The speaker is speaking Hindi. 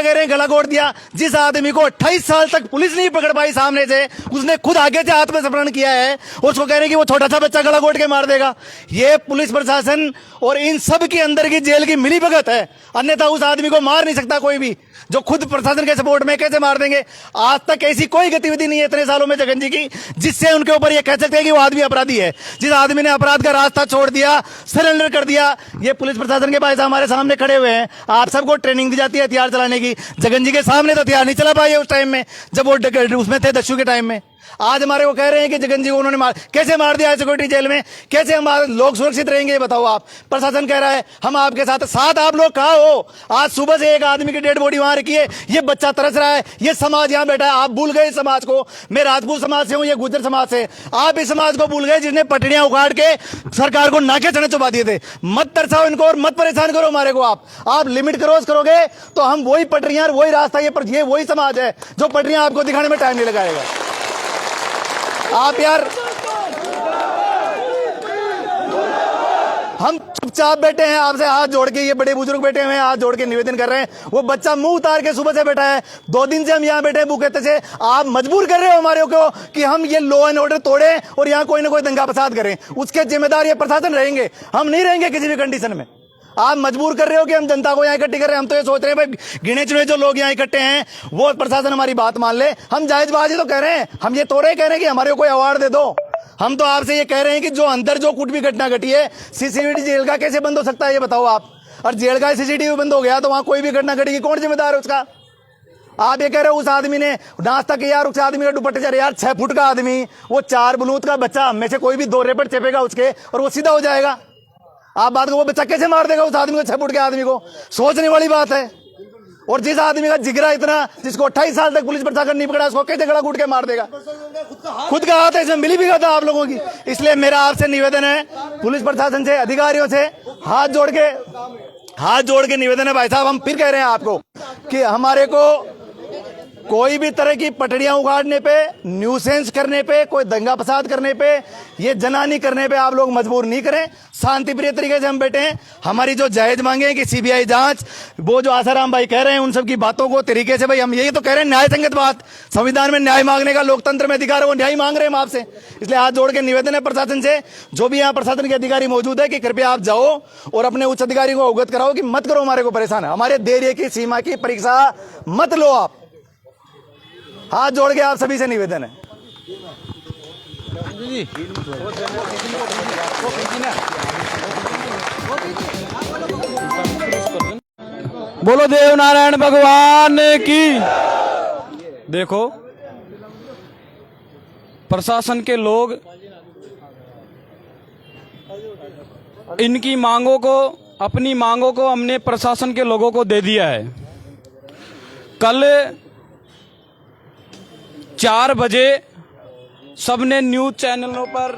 कह रहे हैं गला घोट दिया। जिस आदमी को 28 साल तक पुलिस नहीं पकड़ पाई सामने से, उसने खुद आगे से आत्मसमर्पण किया है, उसको कह रहे हैं कि वो छोटा सा बच्चा गला घोट के मार देगा। ये पुलिस प्रशासन और इन सब के अंदर की जेल की मिलीभगत है, अन्यथा उस आदमी को मार नहीं सकता कोई भी। जो खुद प्रशासन के सपोर्ट में कैसे मार देंगे? आज तक ऐसी कोई गतिविधि नहीं है इतने सालों में जगन जी की जिससे उनके ऊपर ये कह सकते हैं कि वो आदमी अपराधी है। जिस आदमी ने अपराध का रास्ता छोड़ दिया, सरेंडर कर दिया, ये पुलिस प्रशासन के भाई साहब हमारे सामने खड़े हुए हैं। आप सबको ट्रेनिंग दी जाती है हथियार चलाने की, जगन जी के सामने तो हथियार नहीं चला पाए उस टाइम में जब वो उसमें थे, दस्यु के टाइम में। आज हमारे को कह रहे हैं कि जगन जी को उन्होंने कैसे मार दिया सिक्योरिटी जेल में, कैसे हमारे लोग सुरक्षित रहेंगे ये बताओ आप। प्रशासन कह रहा है हम आपके साथ आप लोग कहाँ हो? आज सुबह से एक आदमी की डेड बॉडी वहां रखी है, ये बच्चा तरस रहा है, ये समाज यहाँ बैठा है। आप भूल गए इस समाज को। मैं राजपूत समाज से हूँ, ये गुर्जर समाज से। आप इस समाज को भूल गए जिसने पटड़ियां उखाड़ के सरकार को नाके चढ़े चुबा दिए थे। मत तरसाओ इनको और मत परेशान करो हमारे को। आप लिमिट क्रॉस करोगे तो हम वही पटरियां, वही रास्ता, ये वही समाज है जो पटरियां आपको दिखाने में टाइम नहीं लगाएगा। आप यार, हम चुपचाप बैठे हैं, आपसे हाथ जोड़ के, ये बड़े बुजुर्ग बैठे हुए हैं, हाथ जोड़ के निवेदन कर रहे हैं। वो बच्चा मुंह उतार के सुबह से बैठा है, 2 दिन से हम यहाँ बैठे हैं भूखे से। आप मजबूर कर रहे हो हमारे को कि हम ये लॉ एंड ऑर्डर तोड़े और यहाँ कोई ना कोई दंगा फसाद करें। उसके जिम्मेदार ये प्रशासन रहेंगे, हम नहीं रहेंगे किसी भी कंडीशन में। आप मजबूर कर रहे हो कि हम जनता को यहाँ इकट्ठी कर रहे हैं। हम तो ये सोच रहे हैं भाई गिने चुने जो लोग यहाँ इकट्ठे हैं वो प्रशासन हमारी बात मान ले। हम जायजबाजी तो कह रहे हैं, हम ये तो कह रहे हैं कि हमारे को कोई अवार्ड दे दो। हम तो आपसे ये कह रहे हैं कि जो अंदर जो कुछ भी घटना घटी है, सीसीटीवी जेल का कैसे बंद हो सकता है ये बताओ आप। और जेल का सीसीटीवी बंद हो गया तो वहां कोई भी घटना घटेगी, कौन जिम्मेदार है उसका? आप ये कह रहे हो उस आदमी ने नाश्ता किया, उस आदमी का दुपट्टे चढ़े। यार 6 फुट का आदमी, वो 4 बलूत का बच्चा, में से कोई भी 2 रेपट चेपेगा उसके और वो सीधा हो जाएगा। आप बात को, वो बच्चा कैसे मार देगा उस आदमी को, 6 फुट के आदमी को? सोचने वाली बात है। और जिस आदमी का जिगरा इतना, जिसको 28 साल तक पुलिस प्रशासन नहीं पकड़ा, उसको कैसे गला घूट के मार देगा? खुद का हाथ है, इसमें मिली भी था आप लोगों की। इसलिए मेरा आपसे निवेदन है, पुलिस प्रशासन से, अधिकारियों से हाथ जोड़ के निवेदन है भाई साहब। हम फिर कह रहे हैं आपको कि हमारे को कोई भी तरह की पटड़ियां उगाड़ने पे, न्यूसेंस करने पे, कोई दंगा फसाद करने पे, ये जनानी करने पे आप लोग मजबूर नहीं करें। शांति प्रिय तरीके से हम बैठे हैं। हमारी जो जायज मांगे कि सीबीआई जांच, वो जो आसाराम भाई कह रहे हैं उन सब की बातों को तरीके से, भाई हम यही तो कह रहे हैं, न्याय संगत बात। संविधान में न्याय मांगने का लोकतंत्र में अधिकार है, वो न्याय मांग रहे हैं हम आपसे। इसलिए हाथ जोड़ के निवेदन है प्रशासन से, जो भी यहाँ प्रशासन के अधिकारी मौजूद है, कि कृपया आप जाओ और अपने उच्च अधिकारी को अवगत कराओ कि मत करो हमारे को परेशान है, हमारे देर की सीमा की परीक्षा मत लो आप। हाथ जोड़ के आप सभी से निवेदन है। बोलो देवनारायण भगवान की। देखो, प्रशासन के लोग इनकी मांगों को, अपनी मांगों को हमने प्रशासन के लोगों को दे दिया है। कल 4 बजे सबने न्यूज़ चैनलों पर